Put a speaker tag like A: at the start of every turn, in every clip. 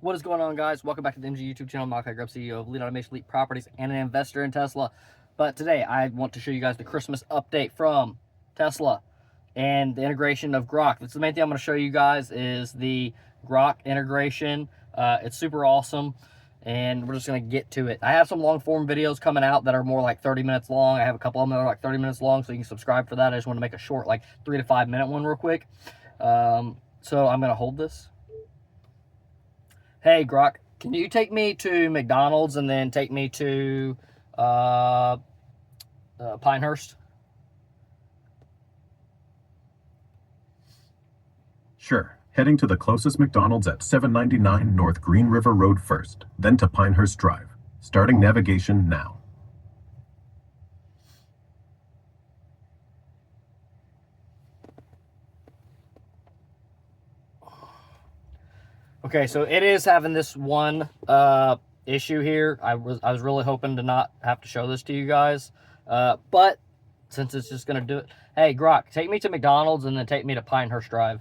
A: What is going on, guys? Welcome back to the MG YouTube channel. I'm Grok AI, CEO of Lead Automation Elite Properties and an investor in Tesla. But today I want to show you guys the Christmas update from Tesla and the integration of Grock. That's the main thing I'm going to show you guys is the Grock integration. It's super awesome, and we're just going to get to it. I have some long form videos coming out that are more like 30 minutes long. I have a couple of them that are like 30 minutes long, so you can subscribe for that. I just want to make a short, like 3 to 5 minute one real quick. So I'm going to hold this. Hey, Grock, can you take me to McDonald's and then take me to Pinehurst?
B: Sure. Heading to the closest McDonald's at 799 North Green River Road first, then to Pinehurst Drive. Starting navigation now.
A: Okay, so it is having this one issue here. I was really hoping to not have to show this to you guys, but since it's just gonna do it. Hey, Grock, take me to McDonald's and then take me to Pinehurst Drive.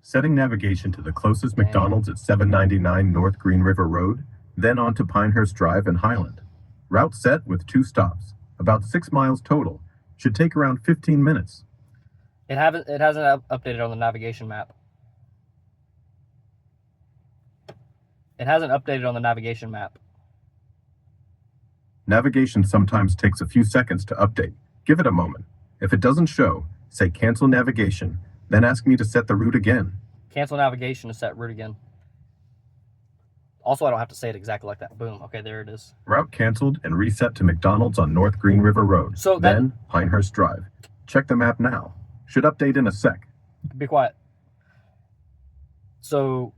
B: Setting navigation to the closest McDonald's at 799 North Green River Road, then on to Pinehurst Drive and Highland. Route set with 2 stops, about 6 miles total. Should take around 15 minutes.
A: It hasn't updated on the navigation map. It hasn't updated on the navigation map.
B: Navigation sometimes takes a few seconds to update. Give it a moment. If it doesn't show, say cancel navigation, then ask me to set the route again.
A: Cancel navigation to set route again. Also, I don't have to say it exactly like that. Boom. Okay, there it is.
B: Route canceled and reset to McDonald's on North Green River Road.
A: So
B: then Pinehurst Drive. Check the map now. Should update in a sec.
A: Be quiet. So,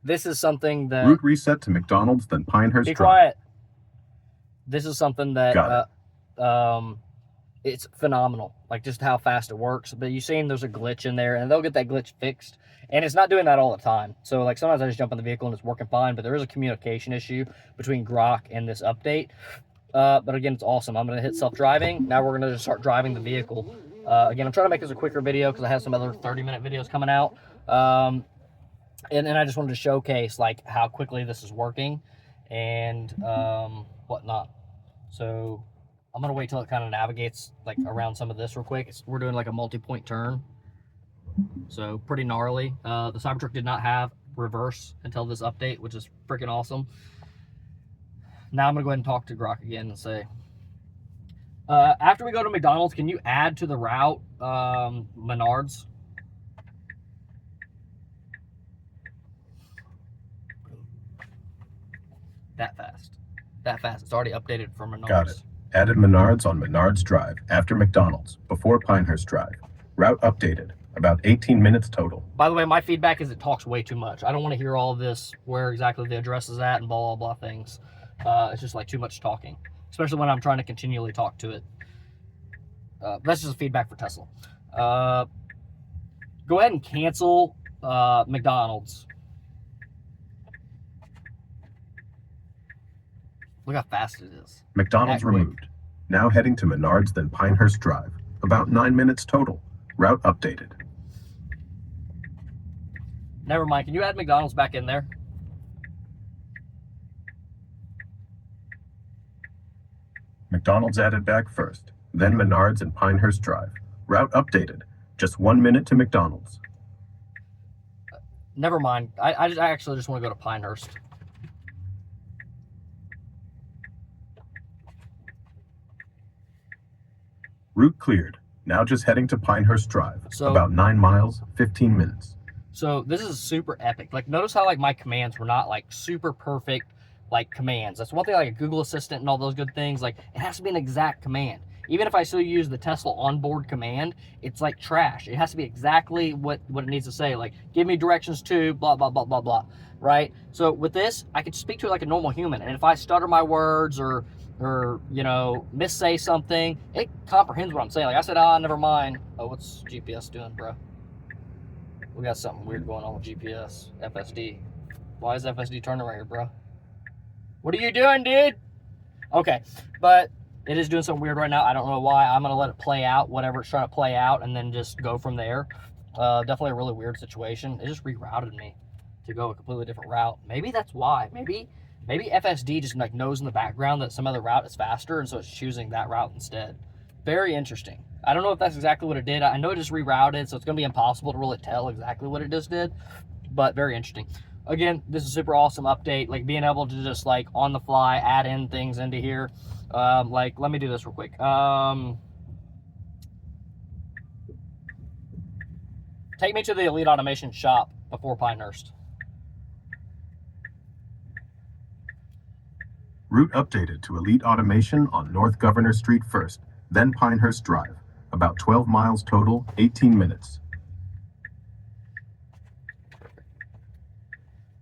A: this is something that...
B: Route reset to McDonald's, then Pinehurst Drive.
A: Be quiet. This is something that...
B: Got it.
A: It's phenomenal, like just how fast it works. But you've seen there's a glitch in there, and they'll get that glitch fixed. And it's not doing that all the time. So like sometimes I just jump in the vehicle and it's working fine, but there is a communication issue between Grock and this update. But again, it's awesome. I'm going to hit self-driving. Now we're going to start driving the vehicle. Again, I'm trying to make this a quicker video because I have some other 30-minute videos coming out. And I just wanted to showcase like how quickly this is working and whatnot. So I'm going to wait till it kind of navigates like around some of this real quick. We're doing like a multi-point turn. So pretty gnarly. The Cybertruck did not have reverse until this update, which is freaking awesome. Now I'm going to go ahead and talk to Grock again and say, after we go to McDonald's, can you add to the route Menards? That fast. That fast. It's already updated for Menards.
B: Got it. Added Menards on Menards Drive after McDonald's, before Pinehurst Drive. Route updated. About 18 minutes total.
A: By the way, my feedback is it talks way too much. I don't want to hear all of this, where exactly the address is at and blah, blah, blah things. It's just like too much talking, especially when I'm trying to continually talk to it. That's just feedback for Tesla. Go ahead and cancel McDonald's. Look how fast it is.
B: McDonald's removed. Now heading to Menards, then Pinehurst Drive. About 9 minutes total. Route updated.
A: Never mind. Can you add McDonald's back in there?
B: McDonald's added back first, then Menards and Pinehurst Drive. Route updated. Just 1 minute to McDonald's.
A: Never mind. I actually just want to go to Pinehurst.
B: Route cleared. Now just heading to Pinehurst Drive.
A: So,
B: about 9 miles, 15 minutes.
A: So this is super epic. Like notice how like my commands were not like super perfect like commands. That's one thing, like a Google Assistant and all those good things. Like it has to be an exact command. Even if I still use the Tesla onboard command, it's like trash. It has to be exactly what it needs to say. Like give me directions to blah, blah, blah, blah, blah. Right? So with this, I can speak to it like a normal human. And if I stutter my words or you know, missay something, it comprehends what I'm saying. Like I said, never mind. Oh, what's GPS doing, bro? We got something weird going on with GPS. FSD. Why is FSD turning right here, bro? What are you doing, dude? Okay, but It is doing something weird right now. I don't know why. I'm going to let it play out, whatever it's trying to play out, and then just go from there. Definitely a really weird situation. It just rerouted me to go a completely different route. Maybe that's why. Maybe FSD just like knows in the background that some other route is faster, and so it's choosing that route instead. Very interesting. I don't know if that's exactly what it did. I know it just rerouted, so it's going to be impossible to really tell exactly what it just did, but very interesting. Again, this is a super awesome update, like being able to just like on the fly add in things into here. Like, let me do this real quick. Take me to the Elite Automation shop before Pinehurst.
B: Route updated to Elite Automation on North Governor Street first, then Pinehurst Drive. About 12 miles total, 18 minutes.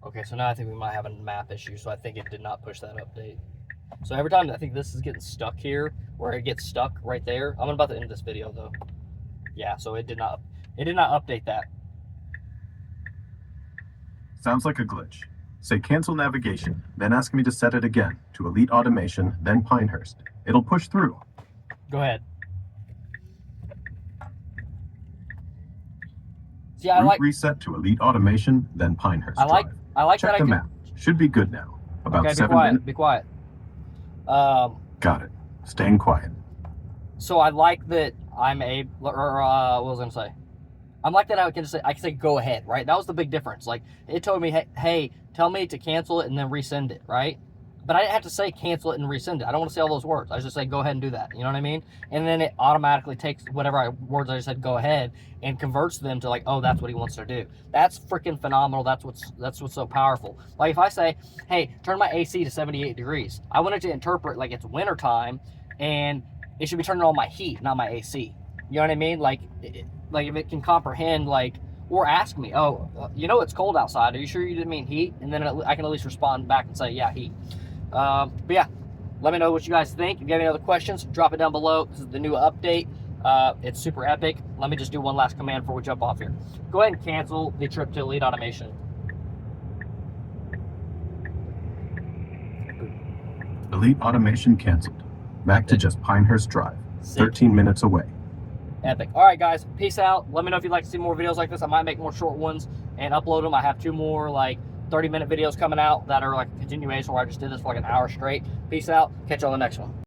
A: Okay, so now I think we might have a map issue, so I think it did not push that update. So every time I think this is getting stuck here, where it gets stuck right there. I'm about to end this video though. Yeah, so it did not update that.
B: Sounds like a glitch. Say cancel navigation, then ask me to set it again to Elite Automation, then Pinehurst. It'll push through.
A: Go ahead. See, I like
B: reset to Elite Automation, then Pinehurst.
A: I like
B: Check
A: that I
B: the
A: can.
B: map. Should be good now. About
A: Okay,
B: 7 minutes.
A: be quiet.
B: Got it. Staying quiet.
A: So I like that I'm able, or what was I gonna say? I'm like that I can say go ahead, right? That was the big difference. Like it told me, hey, tell me to cancel it and then resend it, right? But I didn't have to say cancel it and resend it. I don't want to say all those words. I just say go ahead and do that. You know what I mean? And then it automatically takes whatever words I just said go ahead and converts them to like, oh, that's what he wants to do. That's freaking phenomenal. That's what's so powerful. Like if I say, hey, turn my AC to 78 degrees. I want it to interpret like it's winter time and it should be turning on my heat, not my AC. You know what I mean? Like if it can comprehend like, or ask me, oh, you know it's cold outside. Are you sure you didn't mean heat? And then I can at least respond back and say, yeah, heat. But yeah, let me know what you guys think. If you have any other questions, drop it down below. This is the new update. It's super epic. Let me just do one last command before we jump off here. Go ahead and cancel the trip to Elite Automation.
B: Elite Automation canceled. Back to just Pinehurst Drive. 13 minutes away.
A: Epic. All right, guys. Peace out. Let me know if you'd like to see more videos like this. I might make more short ones and upload them. I have 2 more like 30-minute videos coming out that are like a continuation where I just did this for like an hour straight. Peace out. Catch you on the next one.